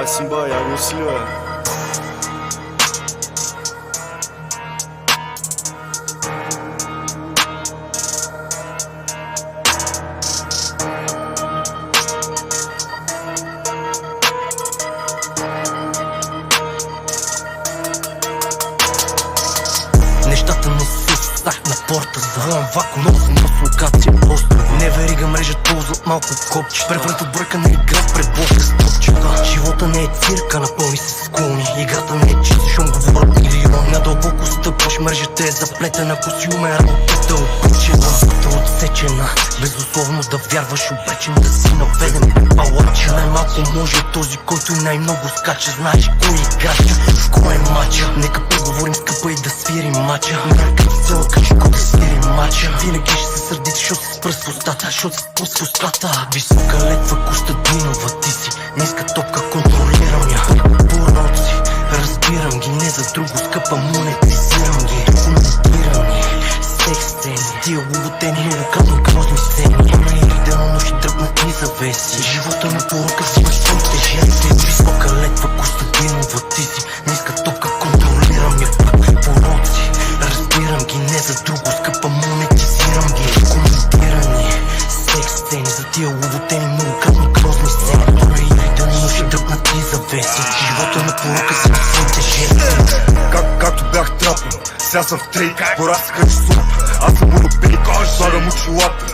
Simba, яго усилила. Нещата не се стах на порта. Завън вакуум, носно с локация остров. Не верига мрежа, ползват малко копче. Преврат бъркана игра пред блока с топчета. Живота не е цирка, напълни се с клоуни. Играта не е чиста, шум говорят милиони. Надълбоко стъпваш, мрежата е заплетена. Костюм е работата обучена, отсечена. Безусловно да вярваш, обречен да си наведен палача. Най-малко може този, който най-много скача. Знаеш кой играча, в кой е мача. Нека преговорим скъпа и да свирим мача. Като цела качко да свирим мача. Винаги ще се сърдите, защото се спръс в устата, защото се спръс в устата. Висока летва Костадинова, ти си ниска топка, контролирам я. Пороци, разбирам ги, не за друго скъпа, монетизирам ги. Документирани, секс сцени, тия лоботени, многократно грозни сцени. Идеално ще дръпнат ни завеси. Живота на порука си в своите жертви. Висока летва Костадинова, ти си ниска топка, контролирам я. Пороци, разбирам ги, не за друго скъпа, монетизирам ги. Документирани, секс сцени, за тия лоботени, многократно грозни сцени. Идеално ще дръпнат ни завеси. Живота на порука си в своите жертви. Както бях трапен, сега съм в трейд, порастаха часов. Аз съм монопейт, слагам очилата.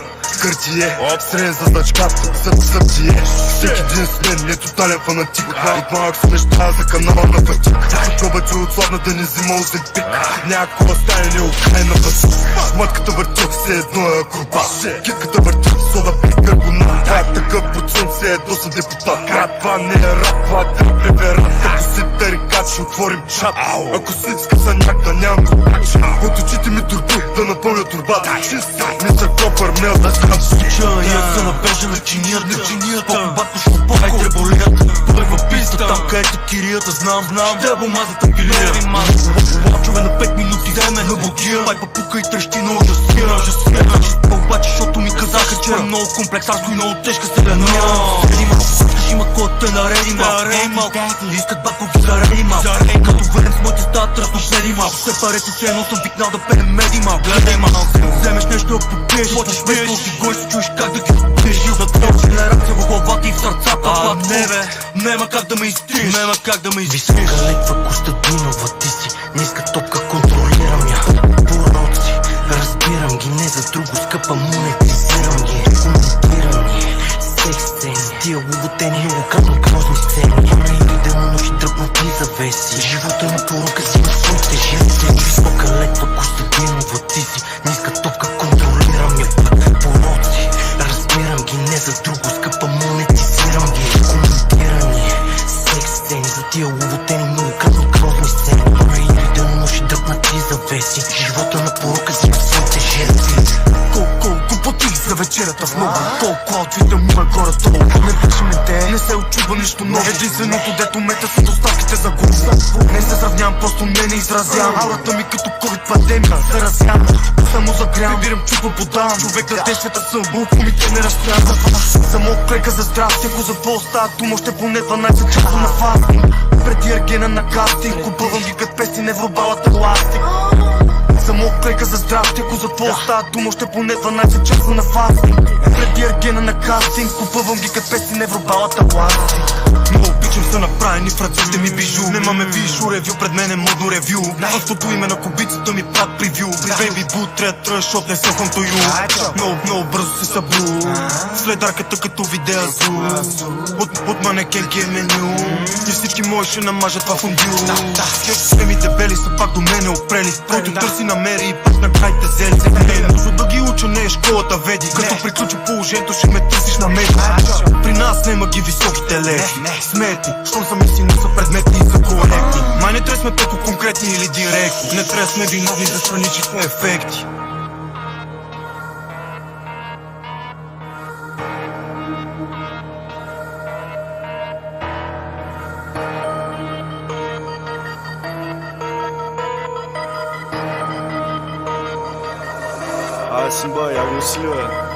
Картие, среден за значката, събтие. Всеки ден с мен е тотален фанатик. От малък се мечтая за канала на фатик. Пробачи отслабна да не взима озет. Някаква стая не окрайна въздух. Матката въртях се едно е акробат. Китката въртях сода при карбонат. Това е такъв процент, се едно съм депутат. Брат, това не е рап, това е преверат. Като си тарикат, ще отворим чат. Ако си скъса някаква, нямам контакт. От очите ми турби, да напълня турбата. Мистер Пропър, мел да скам случая. Я се набежа на чинията. По-бако шопоко, ай треболията. Първа писта, там където кирията. Знам, ще бомазата килия. Лачове на 5 минути, време на блокира. Пайпа пука и трещи на ужасира. Обаче, защото ми казаха, че е много комплексарско и много тежка селена. Скажи ма кой те нареди ма. Искат бакови зареди ма. Като верен с моите става тръсно следи ма. Все парето се едно съм викнал да пеем меди ма. Гледай ма, вземеш нещо да попиеш. Почеш без този гой си чуеш как да ги попиеш. За твоя генерация в главата и в сърцата. Не бе, нема как да ме изтриш. Висока летва Костадинова, ти си ниска топка, контролирам я. Пороци, разбирам ги, не за друго скъпа, монетизирам ги. Документирани, секс сцени, тия лоботени, многократно грозни сцени. Идеално ще дръпнат ни завеси. Живота на порука си в своите жертви. Висока летва Костадинова, ти си ниска топка, контролирам я. Пороци, разбирам ги, не за друго скъпа, монетизирам ги. Документирани, секс сцени, за тия лоботени, многократно грозни сцени. Идеално ще дръпнат ни завеси. Живота на порука си в своите жертви. Колко пъти за вечерята в много. Колко аутфита му е горе-долу. Не пъчи ме те, не се очудва нищо ново. Единственото дето мета са доставките за гласа. Не се сравнявам, просто не изразявам. Аурата ми като ковид пандемия се разявам. Само загрявам, вибирам, чупа подавам. Човек на действията съм, умите не разстрязва. За моят клека за здрав, всеко за твоя става дума, ще поне 12 часа на фастинг. Преди ергена на кастинг, купувам ги като 500 евро балата пластик. За моят клека за здрав, ако за твоя става дума, ще поне 12 часа на фастинг. Преди ергена на кастинг, купувам ги като 500 евро балата пластик. Много обичам са направени в ръцете ми бижу. Нема вижу ревю, пред мен е модно ревю. Авторото име на кубицата ми пак превю. При Baby Boot трябва да тръж, шот не съм към to you. Много бързо се съблю. След арката като видео зу. От манекенки е меню. И всички мои ще намажат това фондю. Схеми дебели са пак до мене опрели. Който търси намери и пак на крайте зели. Не е нужно да ги уча, не е школата веди. Като приключи положението ще ме търсиш на меди. При нас нема ги високите леви. Сметни, щом са мисли, но са предметни и са коректни. Май не трябва сме толкова конкретни или директни. Не трябва сме виновни за страничните ефекти. Simba, яго усилила.